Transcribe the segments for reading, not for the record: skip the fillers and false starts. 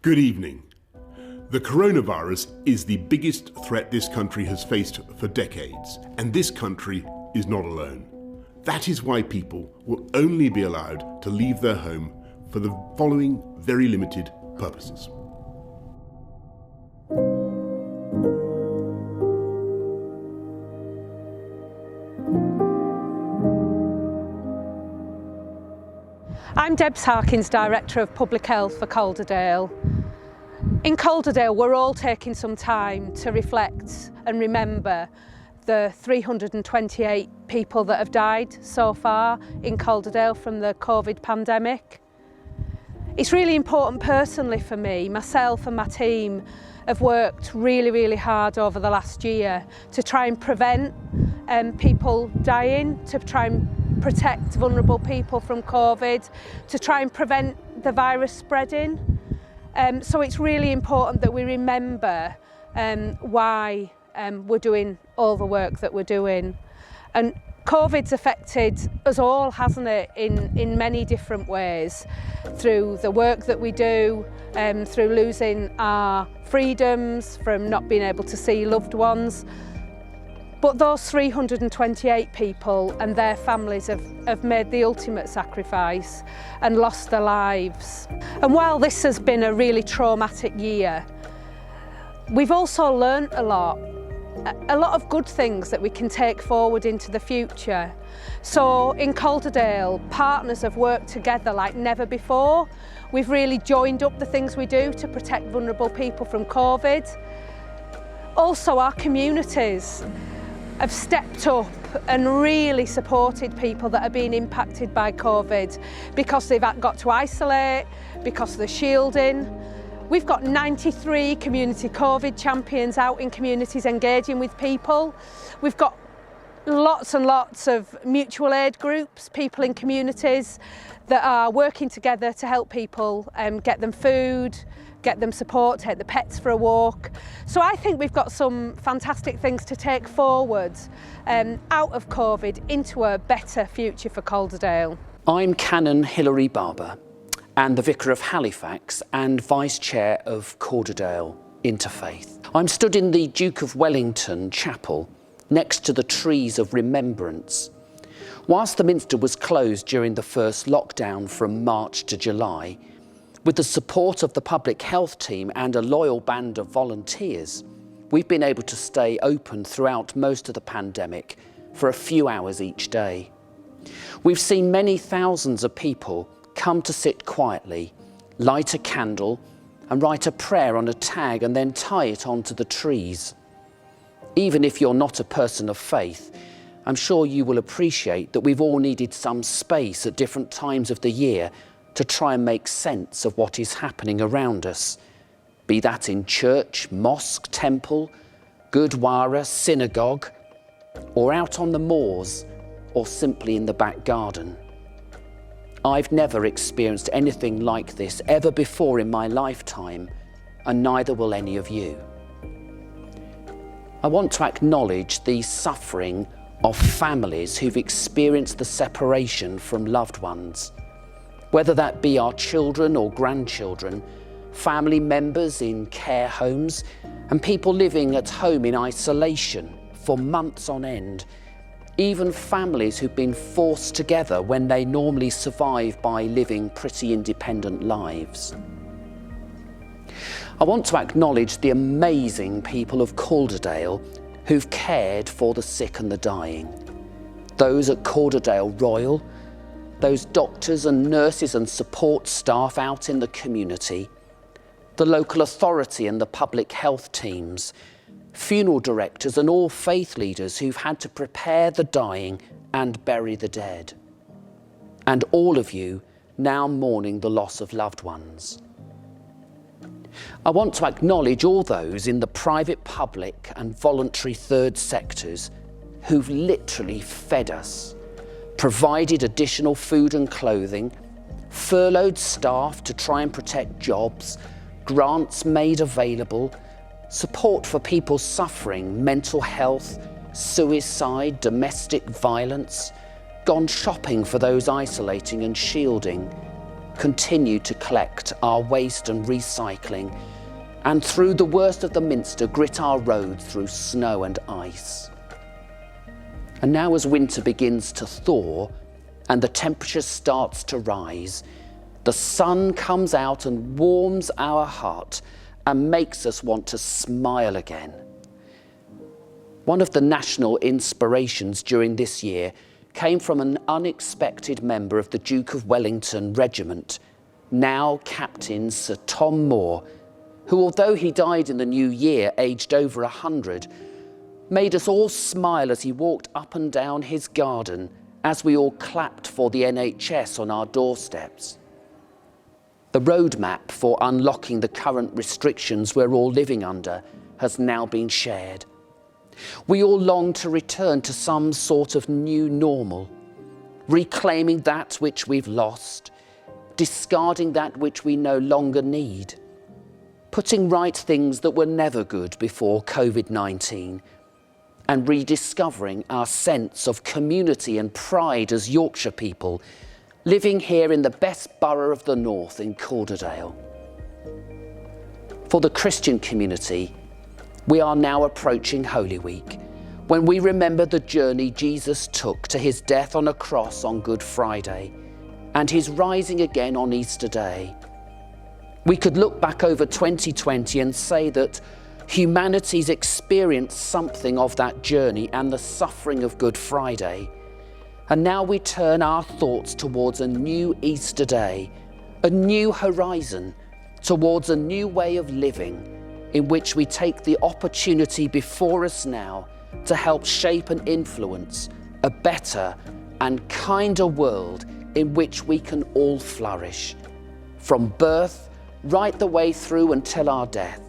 Good evening. The coronavirus is the biggest threat this country has faced for decades, and this country is not alone. That is why people will only be allowed to leave their home for the following very limited purposes. I'm Debs Harkins, Director of Public Health for Calderdale. In Calderdale, we're all taking some time to reflect and remember the 328 people that have died so far in Calderdale from the COVID pandemic. It's really important personally for me. Myself and my team have worked really hard over the last year to try and prevent people dying, to try and protect vulnerable people from COVID, to try and prevent the virus spreading. So it's really important that we remember why we're doing all the work that we're doing. And COVID's affected us all, hasn't it, in many different ways, through the work that we do, through losing our freedoms, from not being able to see loved ones. But those 328 people and their families have made the ultimate sacrifice and lost their lives. And while this has been a really traumatic year, we've also learnt a lot of good things that we can take forward into the future. So in Calderdale, partners have worked together like never before. We've really joined up the things we do to protect vulnerable people from COVID. Also, our communities have stepped up and really supported people that are being impacted by COVID because they've got to isolate, because they're shielding. We've got 93 community COVID champions out in communities engaging with people. We've got lots and lots of mutual aid groups, people in communities that are working together to help people get them food, get them support, take the pets for a walk. So I think we've got some fantastic things to take forward out of COVID into a better future for Calderdale. I'm Canon Hilary Barber and the Vicar of Halifax and Vice Chair of Calderdale Interfaith. I'm stood in the Duke of Wellington Chapel next to the trees of remembrance. Whilst the Minster was closed during the first lockdown from March to July, with the support of the public health team and a loyal band of volunteers, we've been able to stay open throughout most of the pandemic for a few hours each day. We've seen many thousands of people come to sit quietly, light a candle and write a prayer on a tag and then tie it onto the trees. Even if you're not a person of faith, I'm sure you will appreciate that we've all needed some space at different times of the year to try and make sense of what is happening around us, be that in church, mosque, temple, gurdwara, synagogue, or out on the moors, or simply in the back garden. I've never experienced anything like this ever before in my lifetime, and neither will any of you. I want to acknowledge the suffering of families who've experienced the separation from loved ones, whether that be our children or grandchildren, family members in care homes, and people living at home in isolation for months on end, even families who've been forced together when they normally survive by living pretty independent lives. I want to acknowledge the amazing people of Calderdale who've cared for the sick and the dying. Those at Calderdale Royal, those doctors and nurses and support staff out in the community, the local authority and the public health teams, funeral directors and all faith leaders who've had to prepare the dying and bury the dead. And all of you now mourning the loss of loved ones. I want to acknowledge all those in the private, public and voluntary third sectors who've literally fed us, provided additional food and clothing, furloughed staff to try and protect jobs, grants made available, support for people suffering mental health, suicide, domestic violence, gone shopping for those isolating and shielding, continue to collect our waste and recycling, and through the worst of the Minster grit our roads through snow and ice. And now as winter begins to thaw and the temperature starts to rise, the sun comes out and warms our heart and makes us want to smile again. One of the national inspirations during this year came from an unexpected member of the Duke of Wellington Regiment, now Captain Sir Tom Moore, who, although he died in the new year, aged over 100, made us all smile as he walked up and down his garden as we all clapped for the NHS on our doorsteps. The roadmap for unlocking the current restrictions we're all living under has now been shared. We all long to return to some sort of new normal, reclaiming that which we've lost, discarding that which we no longer need, putting right things that were never good before COVID-19, and rediscovering our sense of community and pride as Yorkshire people, living here in the best borough of the north in Calderdale. For the Christian community, we are now approaching Holy Week, when we remember the journey Jesus took to his death on a cross on Good Friday and his rising again on Easter Day. We could look back over 2020 and say that humanity's experienced something of that journey and the suffering of Good Friday. And now we turn our thoughts towards a new Easter Day, a new horizon, towards a new way of living, in which we take the opportunity before us now to help shape and influence a better and kinder world in which we can all flourish, from birth right the way through until our death,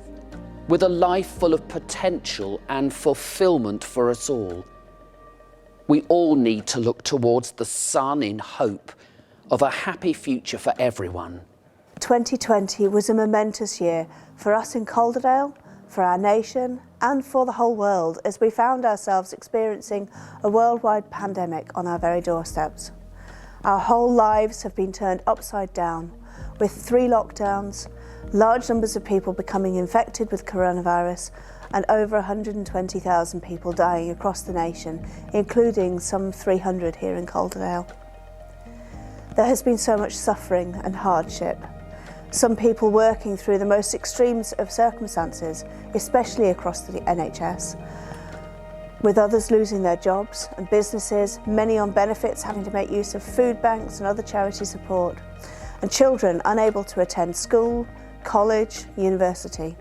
with a life full of potential and fulfilment for us all. We all need to look towards the sun in hope of a happy future for everyone. 2020 was a momentous year for us in Calderdale, for our nation and for the whole world, as we found ourselves experiencing a worldwide pandemic on our very doorsteps. Our whole lives have been turned upside down, with 3 lockdowns, large numbers of people becoming infected with coronavirus, and over 120,000 people dying across the nation, including some 300 here in Calderdale. There has been so much suffering and hardship. Some people working through the most extremes of circumstances, especially across the NHS, with others losing their jobs and businesses, many on benefits having to make use of food banks and other charity support, and children unable to attend school, college, university.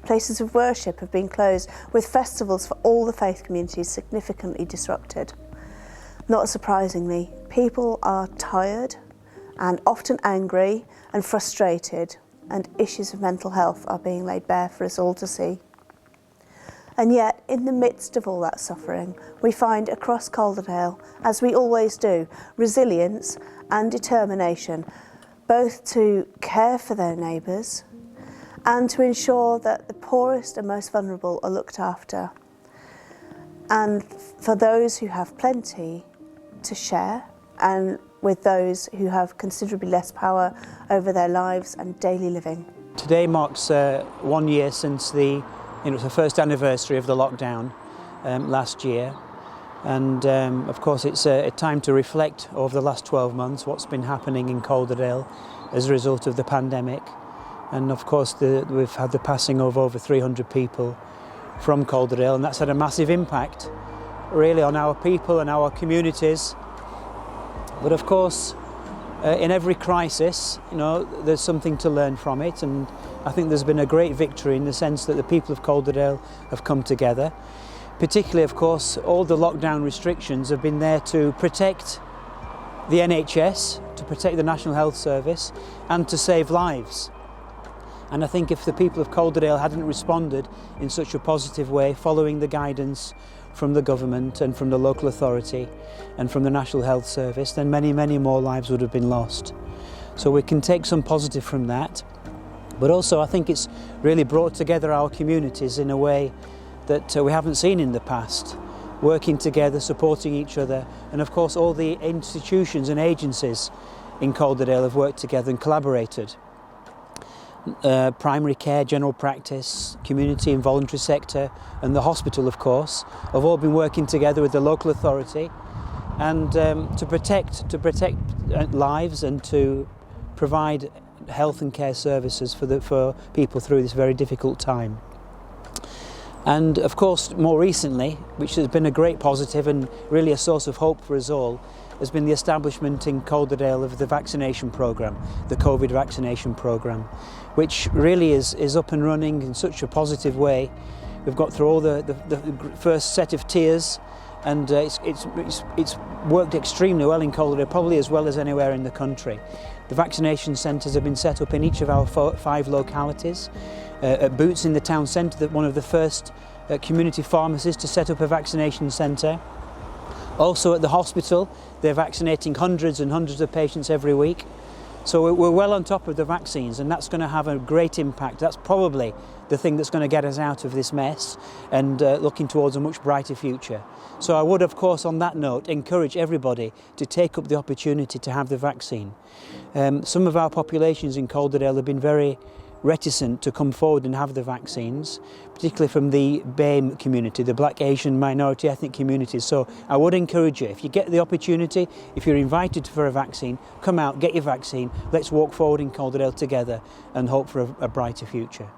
Places of worship have been closed, with festivals for all the faith communities significantly disrupted. Not surprisingly, people are tired and often angry and frustrated, and issues of mental health are being laid bare for us all to see. And yet, in the midst of all that suffering, we find across Calderdale, as we always do, resilience and determination, both to care for their neighbours and to ensure that the poorest and most vulnerable are looked after. And for those who have plenty, to share, and with those who have considerably less power over their lives and daily living. Today marks 1 year since the first anniversary of the lockdown last year, and of course it's a time to reflect over the last 12 months what's been happening in Calderdale as a result of the pandemic. And of course we've had the passing of over 300 people from Calderdale, and that's had a massive impact really on our people and our communities. But of course, in every crisis, there's something to learn from it, and I think there's been a great victory in the sense that the people of Calderdale have come together. Particularly, of course, all the lockdown restrictions have been there to protect the NHS, to protect the National Health Service, and to save lives. And I think if the people of Calderdale hadn't responded in such a positive way, following the guidance from the government and from the local authority and from the National Health Service, then many, many more lives would have been lost. So we can take some positive from that. But also I think it's really brought together our communities in a way that we haven't seen in the past, working together, supporting each other, and of course all the institutions and agencies in Calderdale have worked together and collaborated. Primary care, general practice, community and voluntary sector, and the hospital, of course, have all been working together with the local authority and to protect lives and to provide health and care services for people through this very difficult time. And of course, more recently, which has been a great positive and really a source of hope for us all, has been the establishment in Calderdale of the vaccination programme, the COVID vaccination programme, which really is up and running in such a positive way. We've got through all the first set of tiers, and it's worked extremely well in Calderdale, probably as well as anywhere in the country. The vaccination centres have been set up in each of our 5 localities. At Boots in the town centre, one of the first community pharmacies to set up a vaccination centre. Also at the hospital, they're vaccinating hundreds and hundreds of patients every week. So we're well on top of the vaccines, and that's going to have a great impact. That's probably the thing that's going to get us out of this mess and looking towards a much brighter future. So I would, of course, on that note, encourage everybody to take up the opportunity to have the vaccine. Some of our populations in Calderdale have been very reticent to come forward and have the vaccines, particularly from the BAME community, the Black Asian minority ethnic communities. So I would encourage you, if you get the opportunity, if you're invited for a vaccine, come out, get your vaccine, let's walk forward in Calderdale together and hope for a brighter future.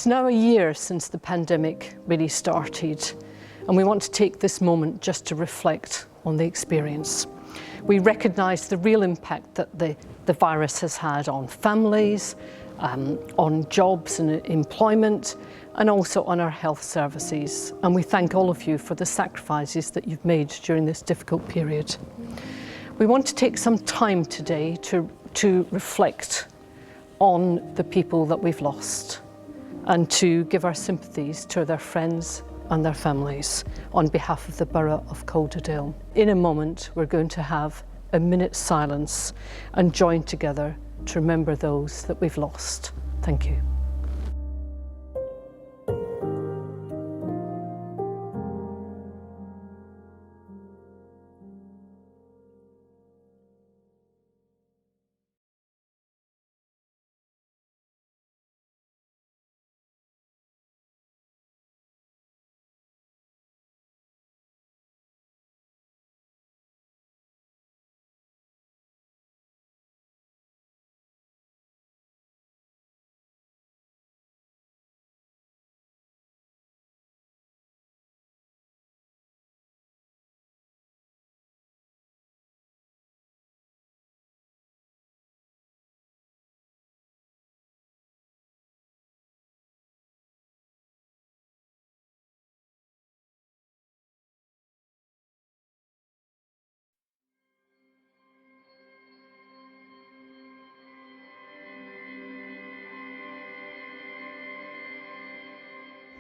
It's now a year since the pandemic really started, and we want to take this moment just to reflect on the experience. We recognise the real impact that the virus has had on families, on jobs and employment, and also on our health services. And we thank all of you for the sacrifices that you've made during this difficult period. We want to take some time today to reflect on the people that we've lost and to give our sympathies to their friends and their families on behalf of the Borough of Calderdale. In a moment, we're going to have a minute's silence and join together to remember those that we've lost. Thank you.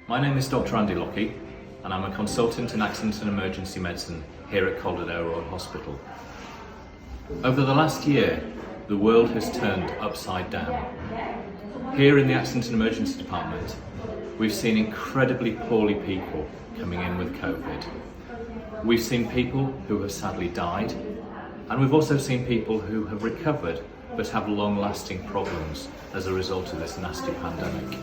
My name is Dr. Andy Lockie and I'm a consultant in accident and emergency medicine here at Calderdale Royal Hospital. Over the last year, the world has turned upside down. Here in the accident and emergency department, we've seen incredibly poorly people coming in with COVID. We've seen people who have sadly died, and we've also seen people who have recovered but have long-lasting problems as a result of this nasty pandemic.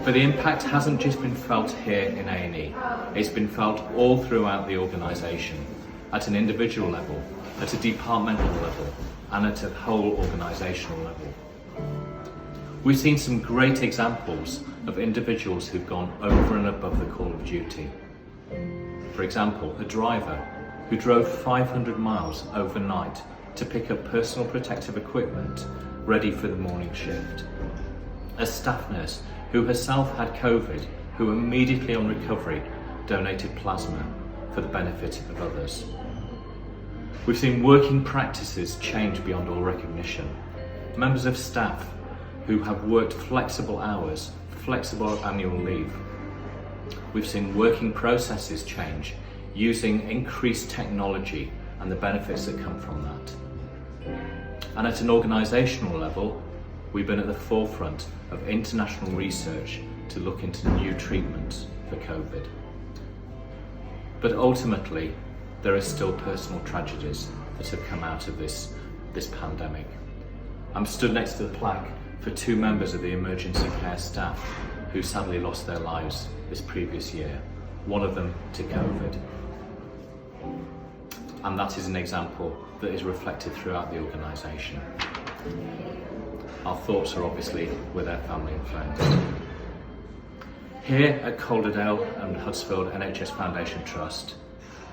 But the impact hasn't just been felt here in A&E, it's been felt all throughout the organisation, at an individual level, at a departmental level, and at a whole organisational level. We've seen some great examples of individuals who've gone over and above the call of duty. For example, a driver who drove 500 miles overnight to pick up personal protective equipment ready for the morning shift. A staff nurse who herself had COVID, who immediately on recovery donated plasma for the benefit of others. We've seen working practices change beyond all recognition. Members of staff who have worked flexible hours, flexible annual leave. We've seen working processes change using increased technology and the benefits that come from that. And at an organisational level, we've been at the forefront of international research to look into new treatments for COVID. But ultimately, there are still personal tragedies that have come out of this pandemic. I'm stood next to the plaque for two members of the emergency care staff who sadly lost their lives this previous year, one of them to COVID. And that is an example that is reflected throughout the organisation. Our thoughts are obviously with their family and friends. Here at Calderdale and Huddersfield NHS Foundation Trust,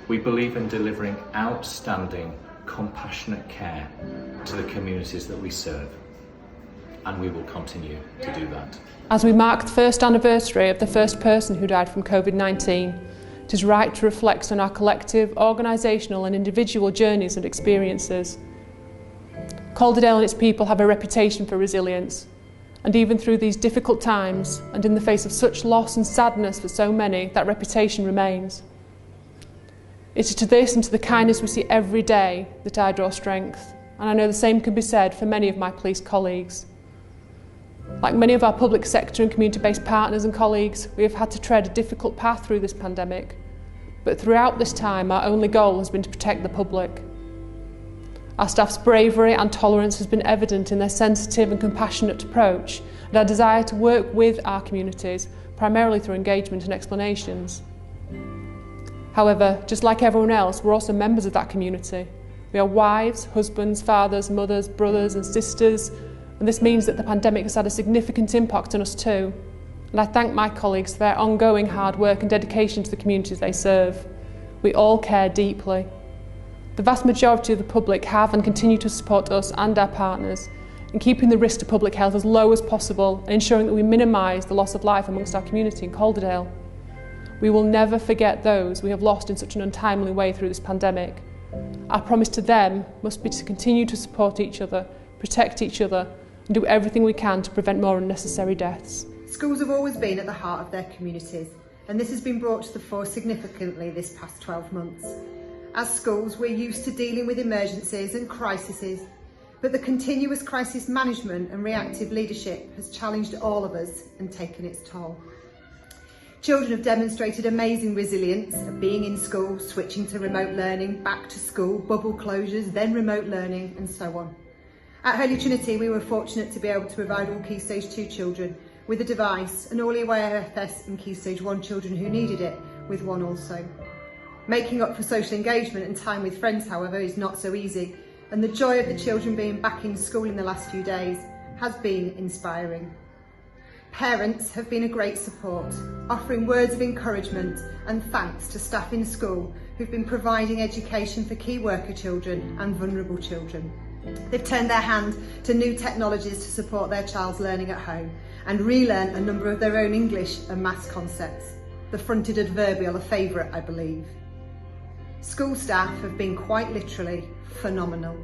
we believe in delivering outstanding, compassionate care to the communities that we serve, and we will continue to do that. As we mark the first anniversary of the first person who died from COVID-19, it is right to reflect on our collective, organisational and individual journeys and experiences. Calderdale and its people have a reputation for resilience, and even through these difficult times and in the face of such loss and sadness for so many, that reputation remains. It is to this and to the kindness we see every day that I draw strength, and I know the same can be said for many of my police colleagues. Like many of our public sector and community-based partners and colleagues, we have had to tread a difficult path through this pandemic, but throughout this time our only goal has been to protect the public. Our staff's bravery and tolerance has been evident in their sensitive and compassionate approach and our desire to work with our communities, primarily through engagement and explanations. However, just like everyone else, we're also members of that community. We are wives, husbands, fathers, mothers, brothers and sisters, and this means that the pandemic has had a significant impact on us too. And I thank my colleagues for their ongoing hard work and dedication to the communities they serve. We all care deeply. The vast majority of the public have and continue to support us and our partners in keeping the risk to public health as low as possible and ensuring that we minimise the loss of life amongst our community in Calderdale. We will never forget those we have lost in such an untimely way through this pandemic. Our promise to them must be to continue to support each other, protect each other and do everything we can to prevent more unnecessary deaths. Schools have always been at the heart of their communities, and this has been brought to the fore significantly this past 12 months. As schools, we're used to dealing with emergencies and crises, but the continuous crisis management and reactive leadership has challenged all of us and taken its toll. Children have demonstrated amazing resilience of being in school, switching to remote learning, back to school, bubble closures, then remote learning, and so on. At Holy Trinity, we were fortunate to be able to provide all Key Stage 2 children with a device and all EYFS and Key Stage 1 children who needed it with one also. Making up for social engagement and time with friends, however, is not so easy, and the joy of the children being back in school in the last few days has been inspiring. Parents have been a great support, offering words of encouragement and thanks to staff in school who've been providing education for key worker children and vulnerable children. They've turned their hand to new technologies to support their child's learning at home and relearned a number of their own English and maths concepts. The fronted adverbial a favourite, I believe. School staff have been quite literally phenomenal.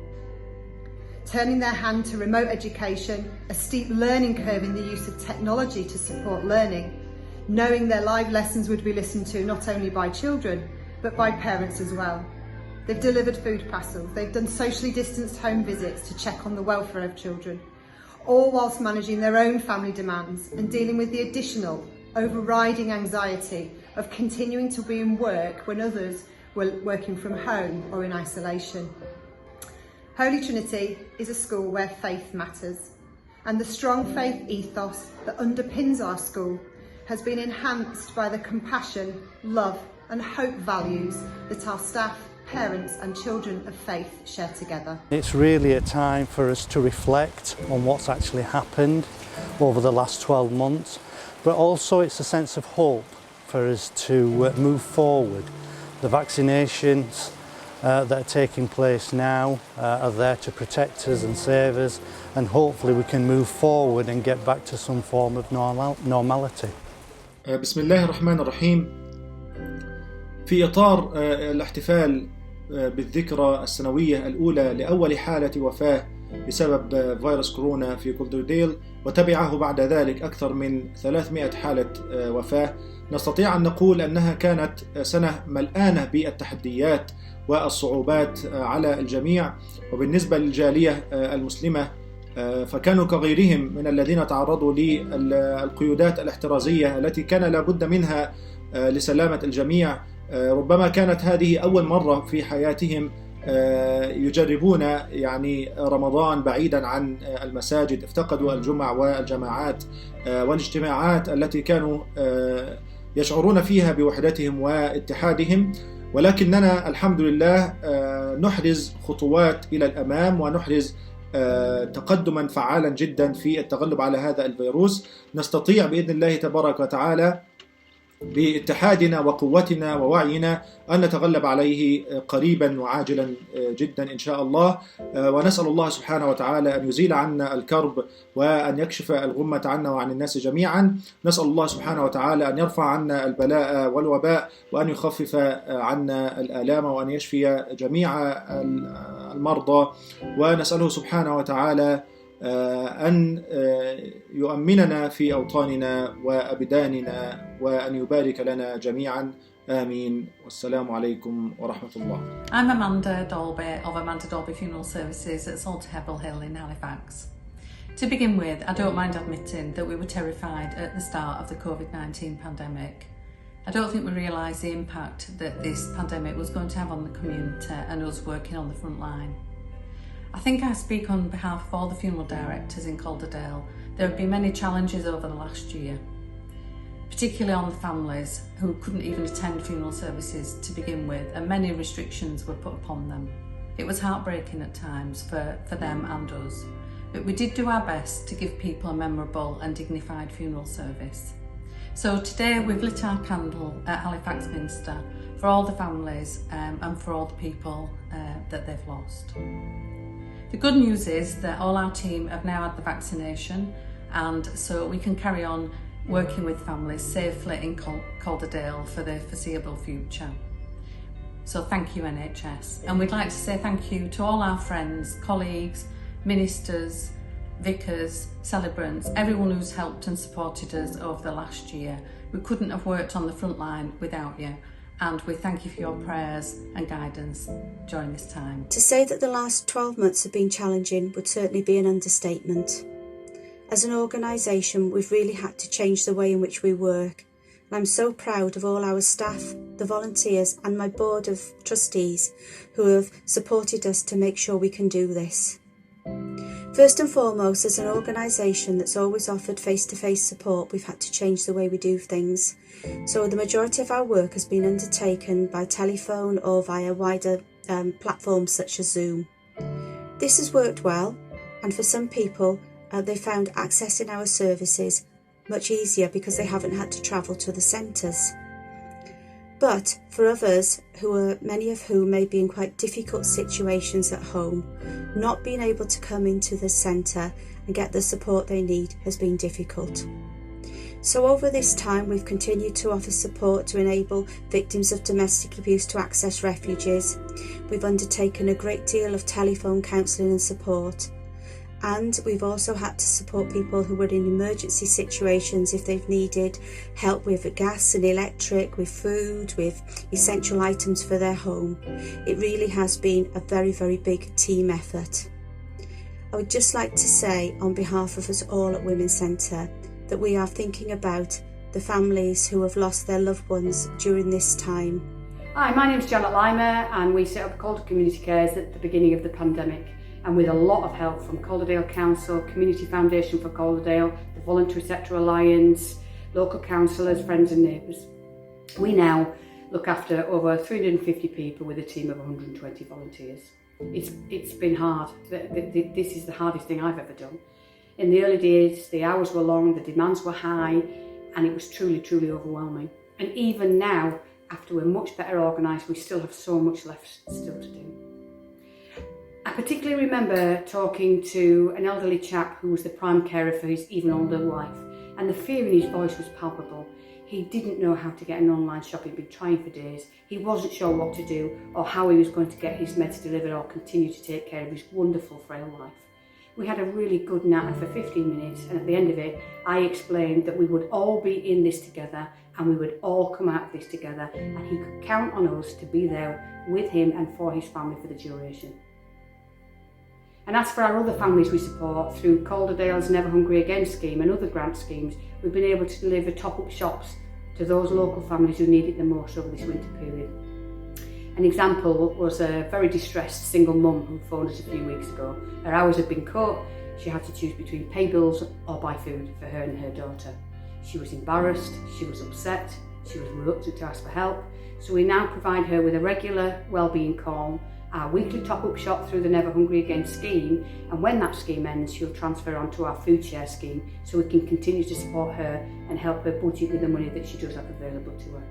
Turning their hand to remote education, a steep learning curve in the use of technology to support learning, knowing their live lessons would be listened to not only by children, but by parents as well. They've delivered food parcels, they've done socially distanced home visits to check on the welfare of children, all whilst managing their own family demands and dealing with the additional, overriding anxiety of continuing to be in work when others were working from home or in isolation. Holy Trinity is a school where faith matters, and the strong faith ethos that underpins our school has been enhanced by the compassion, love and hope values that our staff, parents and children of faith share together. It's really a time for us to reflect on what's actually happened over the last 12 months, but also it's a sense of hope for us to move forward. The vaccinations that are taking place now are there to protect us and save us, and hopefully we can move forward and get back to some form of normality. بسم الله الرحمن الرحيم. في إطار الاحتفال بالذكرى السنوية الأولى لأول حالة وفاة بسبب فيروس كورونا في كولدرديل، وتبعه بعد ذلك أكثر من 300 حالة وفاة، نستطيع أن نقول أنها كانت سنة ملآنة بالتحديات والصعوبات على الجميع. وبالنسبة للجالية المسلمة فكانوا كغيرهم من الذين تعرضوا للقيودات الاحترازية التي كان لابد منها لسلامة الجميع. ربما كانت هذه أول مرة في حياتهم يجربون يعني رمضان بعيدا عن المساجد، افتقدوا الجمع والجماعات والاجتماعات التي كانوا يشعرون فيها بوحدتهم واتحادهم، ولكننا الحمد لله نحرز خطوات إلى الأمام ونحرز تقدما فعالا جدا في التغلب على هذا الفيروس. نستطيع بإذن الله تبارك وتعالى باتحادنا وقوتنا ووعينا أن نتغلب عليه قريبا وعاجلا جدا إن شاء الله. ونسأل الله سبحانه وتعالى أن يزيل عنا الكرب وأن يكشف الغمة عنا وعن الناس جميعا. نسأل الله سبحانه وتعالى أن يرفع عنا البلاء والوباء وأن يخفف عنا الآلام وأن يشفي جميع المرضى. ونسأله سبحانه وتعالى أن يؤمننا في أوطاننا وأبداننا وأن يبارك لنا جميعا. آمين. والسلام عليكم ورحمة الله. I'm Amanda Dolby of Amanda Dolby Funeral Services at Salterheble Hill in Halifax. To begin with, I don't mind admitting that we were terrified at the start of the COVID-19 pandemic. I don't think we realised the impact that this pandemic was going to have on the community and us working on the front line. I think I speak on behalf of all the funeral directors in Calderdale. There have been many challenges over the last year, particularly on the families who couldn't even attend funeral services to begin with, and many restrictions were put upon them. It was heartbreaking at times for them and us, but we did do our best to give people a memorable and dignified funeral service. So today we've lit our candle at Halifax Minster for all the families and for all the people that they've lost. The good news is that all our team have now had the vaccination, and so we can carry on working with families safely in Calderdale for the foreseeable future. So thank you NHS, and we'd like to say thank you to all our friends, colleagues, ministers, vicars, celebrants, everyone who's helped and supported us over the last year. We couldn't have worked on the front line without you, and we thank you for your prayers and guidance during this time. To say that the last 12 months have been challenging would certainly be an understatement. As an organisation, we've really had to change the way in which we work. And I'm so proud of all our staff, the volunteers and my board of trustees who have supported us to make sure we can do this. First and foremost, as an organisation that's always offered face-to-face support, we've had to change the way we do things. So the majority of our work has been undertaken by telephone or via wider platforms such as Zoom. This has worked well, and for some people, they found accessing our services much easier because they haven't had to travel to the centres. But for others, many of whom may be in quite difficult situations at home, not being able to come into the centre and get the support they need has been difficult. So over this time, we've continued to offer support to enable victims of domestic abuse to access refuges. We've undertaken a great deal of telephone counselling and support. And we've also had to support people who were in emergency situations if they've needed help with gas and electric, with food, with essential items for their home. It really has been a very, very big team effort. I would just like to say on behalf of us all at Women's Centre that we are thinking about the families who have lost their loved ones during this time. Hi, my name is Janet Limer and we set up Calderdale Community Cares at the beginning of the pandemic, and with a lot of help from Calderdale Council, Community Foundation for Calderdale, the Voluntary Sector Alliance, local councillors, friends and neighbours. We now look after over 350 people with a team of 120 volunteers. It's been hard. This is the hardest thing I've ever done. In the early days, the hours were long, the demands were high, and it was truly, truly overwhelming. And even now, after we're much better organised, we still have so much left still to do. I particularly remember talking to an elderly chap who was the prime carer for his even older wife, and the fear in his voice was palpable. He didn't know how to get an online shop, he'd been trying for days. He wasn't sure what to do or how he was going to get his meds delivered or continue to take care of his wonderful frail wife. We had a really good natter for 15 minutes, and at the end of it, I explained that we would all be in this together and we would all come out of this together, and he could count on us to be there with him and for his family for the duration. And as for our other families we support, through Calderdale's Never Hungry Again scheme and other grant schemes, we've been able to deliver top-up shops to those local families who need it the most over this winter period. An example was a very distressed single mum who phoned us a few weeks ago. Her hours had been cut, she had to choose between pay bills or buy food for her and her daughter. She was embarrassed, she was upset, she was reluctant to ask for help, so we now provide her with a regular wellbeing call, our weekly top-up shop through the Never Hungry Again scheme, and when that scheme ends, she'll transfer onto our food share scheme so we can continue to support her and help her budget with the money that she does have available to her.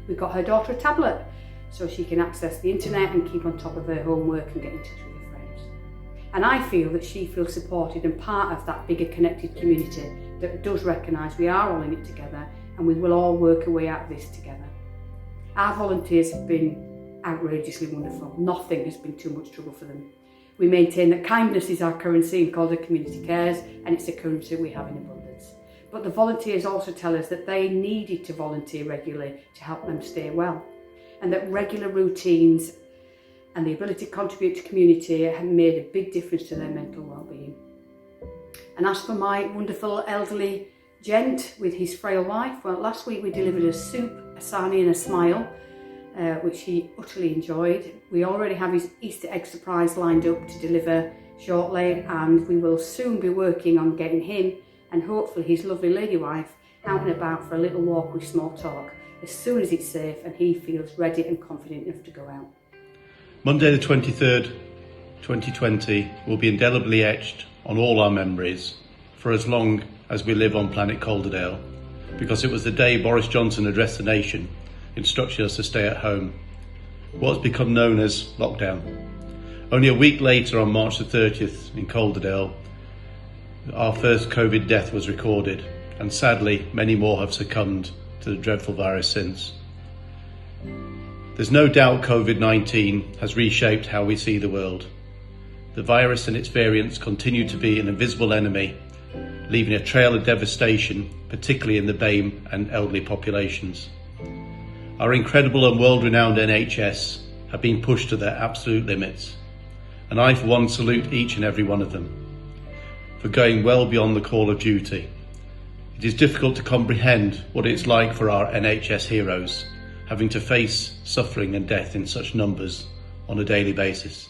We've got her daughter a tablet so she can access the internet and keep on top of her homework and get in touch with her friends. And I feel that she feels supported and part of that bigger connected community that does recognise we are all in it together and we will all work our way out of this together. Our volunteers have been outrageously wonderful. Nothing has been too much trouble for them. We maintain that kindness is our currency in Calderdale Community Cares, and it's a currency we have in abundance. But the volunteers also tell us that they needed to volunteer regularly to help them stay well, and that regular routines and the ability to contribute to community have made a big difference to their mental well-being. And as for my wonderful elderly gent with his frail wife, well, last week we delivered a soup, a sarnie and a smile, which he utterly enjoyed. We already have his Easter egg surprise lined up to deliver shortly, and we will soon be working on getting him and hopefully his lovely lady wife out and about for a little walk with small talk as soon as it's safe and he feels ready and confident enough to go out. Monday the 23rd, 2020 will be indelibly etched on all our memories for as long as we live on planet Calderdale, because it was the day Boris Johnson addressed the nation, instructing us to stay at home, what's become known as lockdown. Only a week later, on March the 30th in Calderdale, our first COVID death was recorded, and sadly many more have succumbed to the dreadful virus since. There's no doubt COVID-19 has reshaped how we see the world. The virus and its variants continue to be an invisible enemy, leaving a trail of devastation, particularly in the BAME and elderly populations. Our incredible and world-renowned NHS have been pushed to their absolute limits, and I for one salute each and every one of them for going well beyond the call of duty. It is difficult to comprehend what it's like for our NHS heroes, having to face suffering and death in such numbers on a daily basis.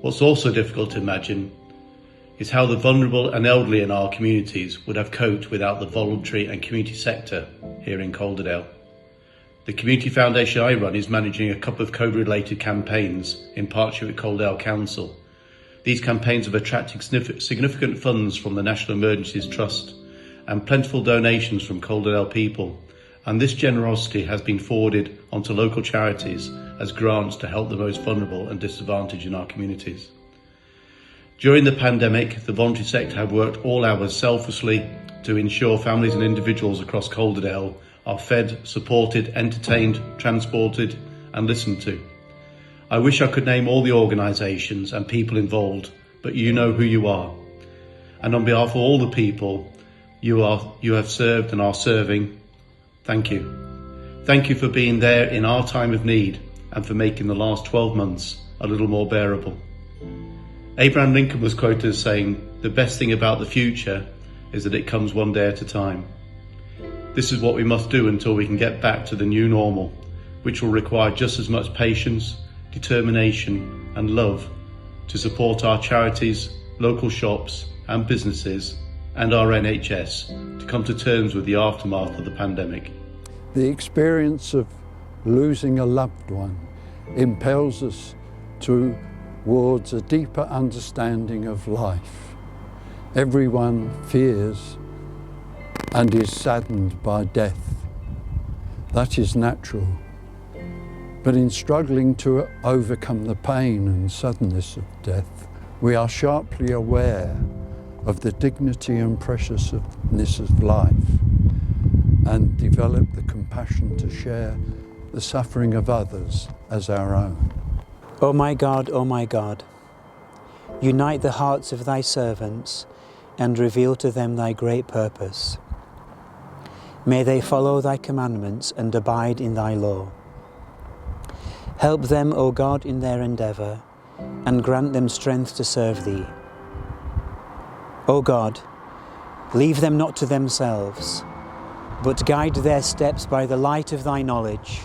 What's also difficult to imagine is how the vulnerable and elderly in our communities would have coped without the voluntary and community sector here in Calderdale. The community foundation I run is managing a couple of COVID-related campaigns in partnership with Calderdale Council. These campaigns have attracted significant funds from the National Emergencies Trust and plentiful donations from Calderdale people, and this generosity has been forwarded onto local charities as grants to help the most vulnerable and disadvantaged in our communities. During the pandemic, the voluntary sector have worked all hours selflessly to ensure families and individuals across Calderdale are fed, supported, entertained, transported and listened to. I wish I could name all the organisations and people involved, but you know who you are. And on behalf of all the people you have served and are serving, thank you. Thank you for being there in our time of need and for making the last 12 months a little more bearable. Abraham Lincoln was quoted as saying, "The best thing about the future is that it comes one day at a time." This is what we must do until we can get back to the new normal, which will require just as much patience, determination and love to support our charities, local shops and businesses and our NHS to come to terms with the aftermath of the pandemic. The experience of losing a loved one impels us towards a deeper understanding of life. Everyone fears and is saddened by death. That is natural. But in struggling to overcome the pain and suddenness of death, we are sharply aware of the dignity and preciousness of life and develop the compassion to share the suffering of others as our own. O my God, unite the hearts of thy servants and reveal to them thy great purpose. May they follow thy commandments and abide in thy law. Help them, O God, in their endeavour, and grant them strength to serve thee. O God, leave them not to themselves, but guide their steps by the light of thy knowledge,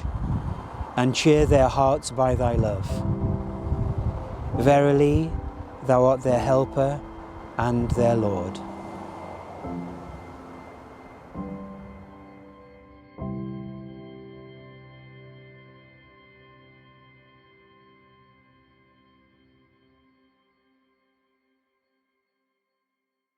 and cheer their hearts by thy love. Verily, thou art their helper and their Lord.